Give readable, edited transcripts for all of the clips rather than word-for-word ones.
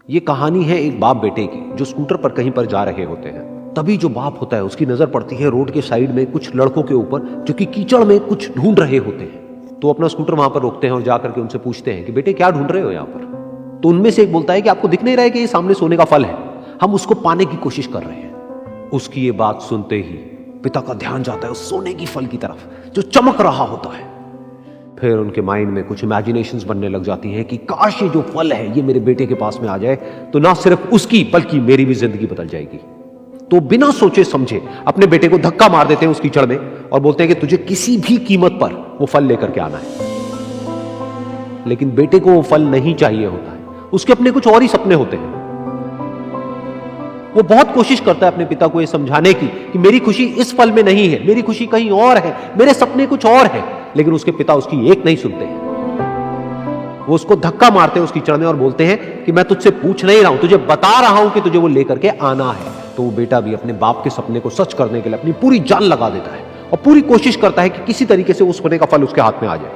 ये कहानी है एक बाप बेटे की जो स्कूटर पर कहीं पर जा रहे होते हैं। तभी जो बाप होता है उसकी नजर पड़ती है रोड के साइड में कुछ लड़कों के ऊपर जो कि कीचड़ में कुछ ढूंढ रहे होते हैं। तो अपना स्कूटर वहां पर रोकते हैं और जाकर के उनसे पूछते हैं कि बेटे क्या ढूंढ रहे हो यहाँ पर। तो उनमें से एक बोलता है कि आपको दिख नहीं रहा है कि ये सामने सोने का फल है, हम उसको पाने की कोशिश कर रहे हैं। उसकी ये बात सुनते ही पिता का ध्यान जाता है उस सोने की फल की तरफ जो चमक रहा होता है। फिर उनके माइंड में कुछ इमेजिनेशंस बनने लग जाती हैं कि काश ये जो फल है ये मेरे बेटे के पास में आ जाए तो ना सिर्फ उसकी बल्कि मेरी भी जिंदगी बदल जाएगी। तो बिना सोचे समझे अपने बेटे को धक्का मार देते हैं उस कीचड़ में और बोलते हैं कि तुझे किसी भी कीमत पर वो फल लेकर के आना है। लेकिन बेटे को वो फल नहीं चाहिए होता है, उसके अपने कुछ और ही सपने होते हैं। वो बहुत कोशिश करता है अपने पिता को ये समझाने की कि मेरी खुशी इस फल में नहीं है, मेरी खुशी कहीं और है, मेरे सपने कुछ और है। लेकिन उसके पिता उसकी एक नहीं सुनते हैं। वो उसको धक्का मारते हैं उस कीचड़ में और बोलते हैं कि मैं तुझसे पूछ नहीं रहा हूं, तुझे बता रहा हूं कि तुझे वो लेकर के आना है। तो वो बेटा भी अपने बाप के सपने को सच करने के लिए अपनी पूरी जान लगा देता है और पूरी कोशिश करता है कि किसी तरीके से उस सोने का फल उसके हाथ में आ जाए।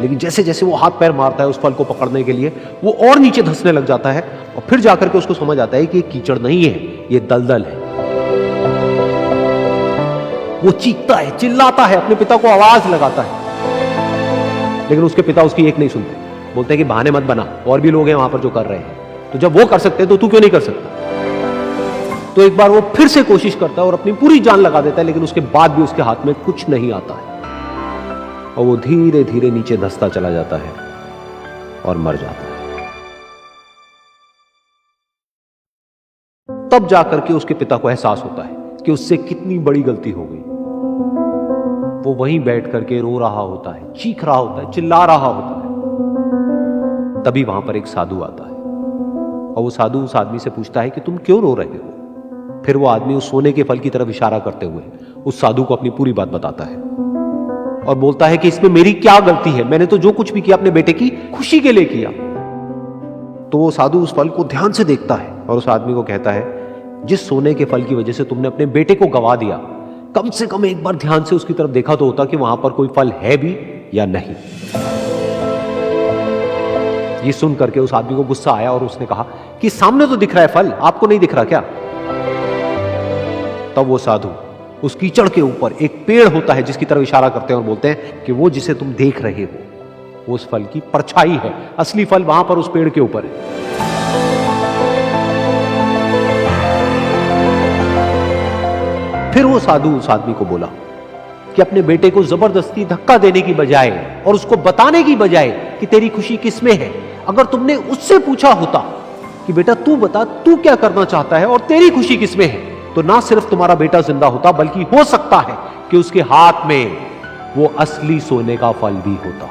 लेकिन जैसे जैसे वो हाथ पैर मारता है उस फल को पकड़ने के लिए वो और नीचे धंसने लग जाता है और फिर जाकर के उसको समझ आता है कि ये कीचड़ नहीं है, ये दलदल है। वो चीखता है, चिल्लाता है, अपने पिता को आवाज लगाता है, लेकिन उसके पिता उसकी एक नहीं सुनते। बोलते हैं कि बहाने मत बना, और भी लोग हैं वहां पर जो कर रहे हैं, तो जब वो कर सकते हैं तो तू क्यों नहीं कर सकता। तो एक बार वो फिर से कोशिश करता है और अपनी पूरी जान लगा देता है, लेकिन उसके बाद भी उसके हाथ में कुछ नहीं आता है और वो धीरे धीरे नीचे धंसता चला जाता है और मर जाता है। तब जाकर के उसके पिता को एहसास होता है कि उससे कितनी बड़ी गलती हो गई। वो वहीं बैठ करके रो रहा होता है, चीख रहा होता है, चिल्ला रहा होता है। तभी वहां पर एक साधु आता है और वो साधु उस आदमी से पूछता है कि तुम क्यों रो रहे हो। फिर वो आदमी उस सोने के फल की तरफ इशारा करते हुए उस साधु को अपनी पूरी बात बताता है और बोलता है कि इसमें मेरी क्या गलती है, मैंने तो जो कुछ भी किया अपने बेटे की खुशी के लिए किया। तो वो साधु उस फल को ध्यान से देखता है और उस आदमी को कहता है जिस सोने के फल की वजह से तुमने अपने बेटे को गवा दिया, कम से कम एक बार ध्यान से उसकी तरफ देखा तो होता कि वहां पर कोई फल है भी या नहीं। ये सुन करके उस आदमी को गुस्सा आया और उसने कहा कि सामने तो दिख रहा है फल, आपको नहीं दिख रहा क्या। तब वो साधु उस कीचड़ के ऊपर एक पेड़ होता है जिसकी तरफ इशारा करते हैं और बोलते हैं कि वो जिसे तुम देख रहे हो वो उस फल की परछाई है, असली फल वहां पर उस पेड़ के ऊपर है। फिर वो साधु उस आदमी को बोला कि अपने बेटे को जबरदस्ती धक्का देने की बजाय और उसको बताने की बजाय कि तेरी खुशी किसमें है, अगर तुमने उससे पूछा होता कि बेटा तू बता तू क्या करना चाहता है और तेरी खुशी किसमें है, तो ना सिर्फ तुम्हारा बेटा जिंदा होता बल्कि हो सकता है कि उसके हाथ में वो असली सोने का फल भी होता।